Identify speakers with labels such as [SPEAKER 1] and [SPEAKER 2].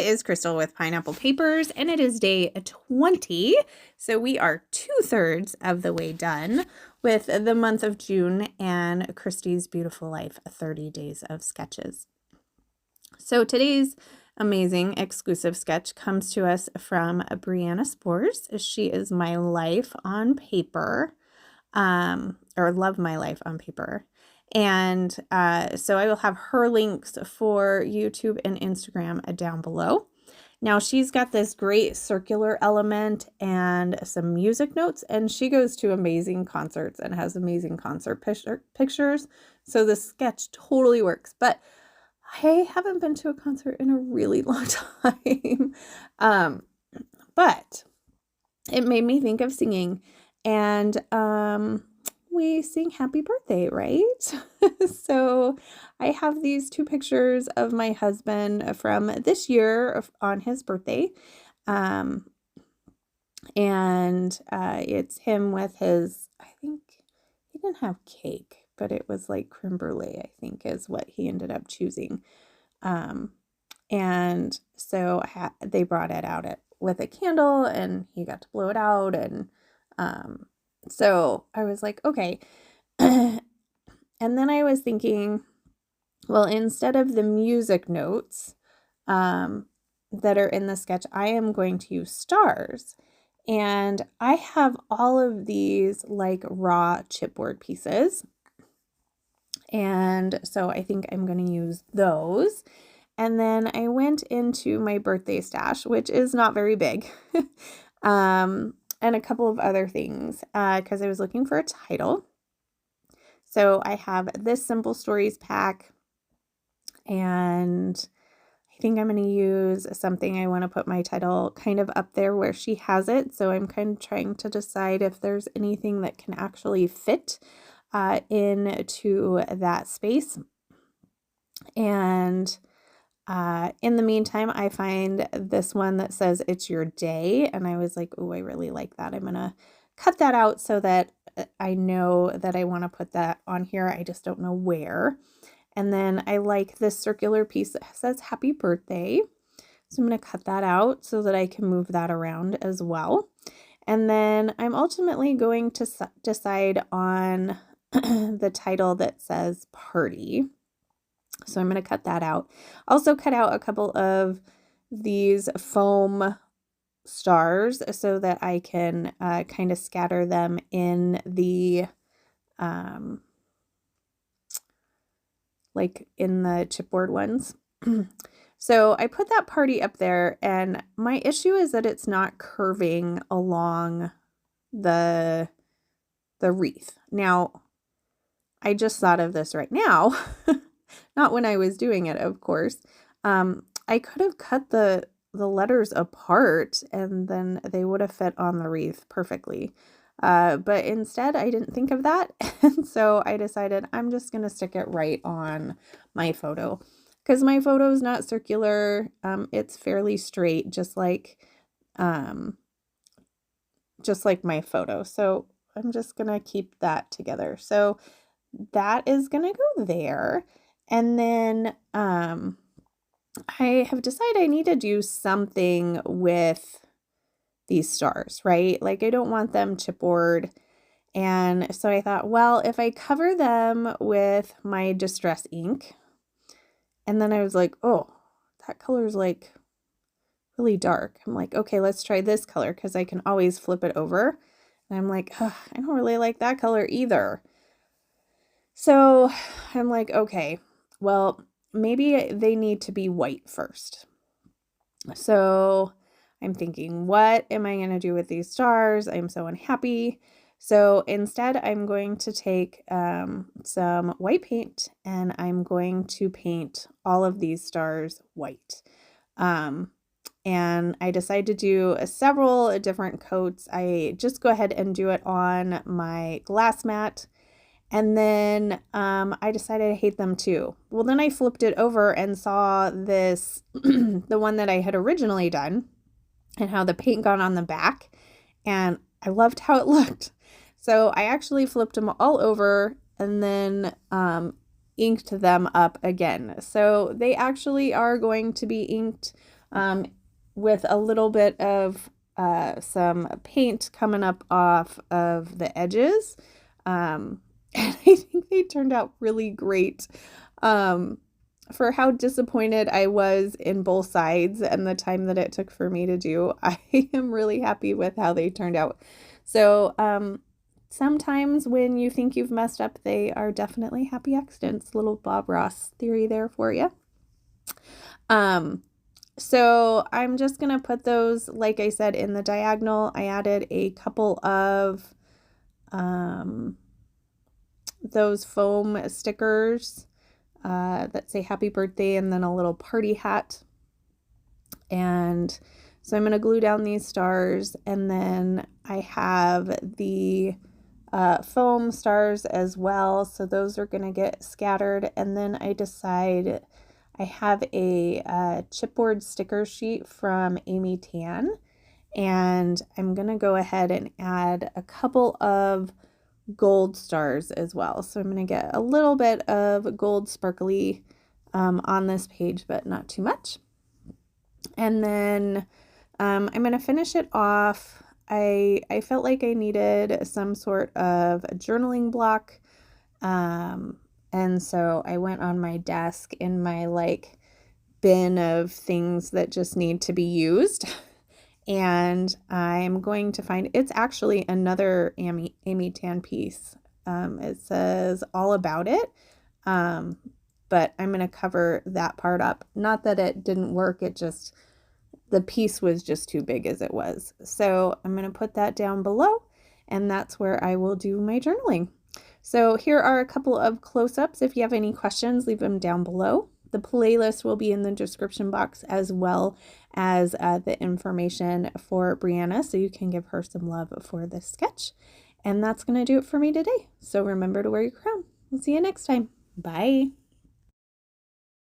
[SPEAKER 1] is Crystal with Pineapple Papers, and it is day 20. So we are 2/3 of the way done with the month of June and Christy's Beautiful Life 30 Days of Sketches. So today's amazing exclusive sketch comes to us from Brianna Spores. She is my life on paper, or love my life on paper. And so I will have her links for YouTube and Instagram down below. Now she's got this great circular element and some music notes, and she goes to amazing concerts and has amazing concert pictures. So the sketch totally works. But I haven't been to a concert in a really long time. But it made me think of singing, and we sing happy birthday, right? So I have these two pictures of my husband from this year on his birthday. And it's him with his, I think he didn't have cake, but it was like creme brulee, I think is what he ended up choosing. And so they brought it out with a candle, and he got to blow it out. And so I was like, okay. And then I was thinking, well, instead of the music notes that are in the sketch, I am going to use stars. And I have all of these like raw chipboard pieces. And so I think I'm going to use those. And then I went into my birthday stash, which is not very big, and a couple of other things because I was looking for a title. So I have this Simple Stories pack, and I think I'm going to use something. I want to put my title kind of up there where she has it. So I'm kind of trying to decide if there's anything that can actually fit into that space. And in the meantime, I find this one that says it's your day, and I was like, oh, I really like that. I'm going to cut that out so that I know that I want to put that on here. I just don't know where. And then I like this circular piece that says happy birthday. So I'm going to cut that out so that I can move that around as well. And then I'm ultimately going to decide on the title that says party. So I'm going to cut that out. Also cut out a couple of these foam stars so that I can kind of scatter them in the like in the chipboard ones. So I put that party up there, and my issue is that it's not curving along the wreath. Now, I just thought of this right now, not when I was doing it, of course. I could have cut the letters apart, and then they would have fit on the wreath perfectly. But instead, I didn't think of that. And so I decided I'm just going to stick it right on my photo, because my photo is not circular. It's fairly straight, just like my photo. So I'm just going to keep that together. So that is going to go there. And then I have decided I need to do something with these stars, right? Like I don't want them chipboard. And so I thought, well, if I cover them with my Distress ink, and then I was like, oh, that color's like really dark. I'm like, okay, let's try this color because I can always flip it over. And I'm like, oh, I don't really like that color either. So I'm like, okay, well, maybe they need to be white first. So I'm thinking, what am I going to do with these stars? I'm so unhappy. So instead, I'm going to take some white paint, and I'm going to paint all of these stars white. And I decided to do several different coats. I just go ahead and do it on my glass mat. And then I decided I hate them too. Well, then I flipped it over and saw this, the one that I had originally done, and how the paint got on the back. And I loved how it looked. So I actually flipped them all over and then inked them up again. So they actually are going to be inked with a little bit of some paint coming up off of the edges. And I think they turned out really great. For how disappointed I was in both sides and the time that it took for me to do, I am really happy with how they turned out. So, sometimes when you think you've messed up, they are definitely happy accidents. Little Bob Ross theory there for you. So I'm just going to put those, like I said, in the diagonal. I added a couple of those foam stickers that say happy birthday and then a little party hat. And so I'm going to glue down these stars, and then I have the foam stars as well. So those are going to get scattered. And then I decide I have a chipboard sticker sheet from Amy Tan, and I'm going to go ahead and add a couple of gold stars as well. So I'm going to get a little bit of gold sparkly on this page, but not too much. And then I'm going to finish it off. I felt like I needed some sort of a journaling block. And so I went on my desk in my bin of things that just need to be used. And I'm going to find, it's actually another Amy Tan piece. It says all about it. But I'm going to cover that part up. Not that it didn't work. The piece was just too big as it was. So I'm going to put that down below, and that's where I will do my journaling. So here are a couple of close-ups. If you have any questions, leave them down below. The playlist will be in the description box, as well as the information for Brianna, so you can give her some love for this sketch. And that's going to do it for me today. So remember to wear your crown. We'll see you next time. Bye.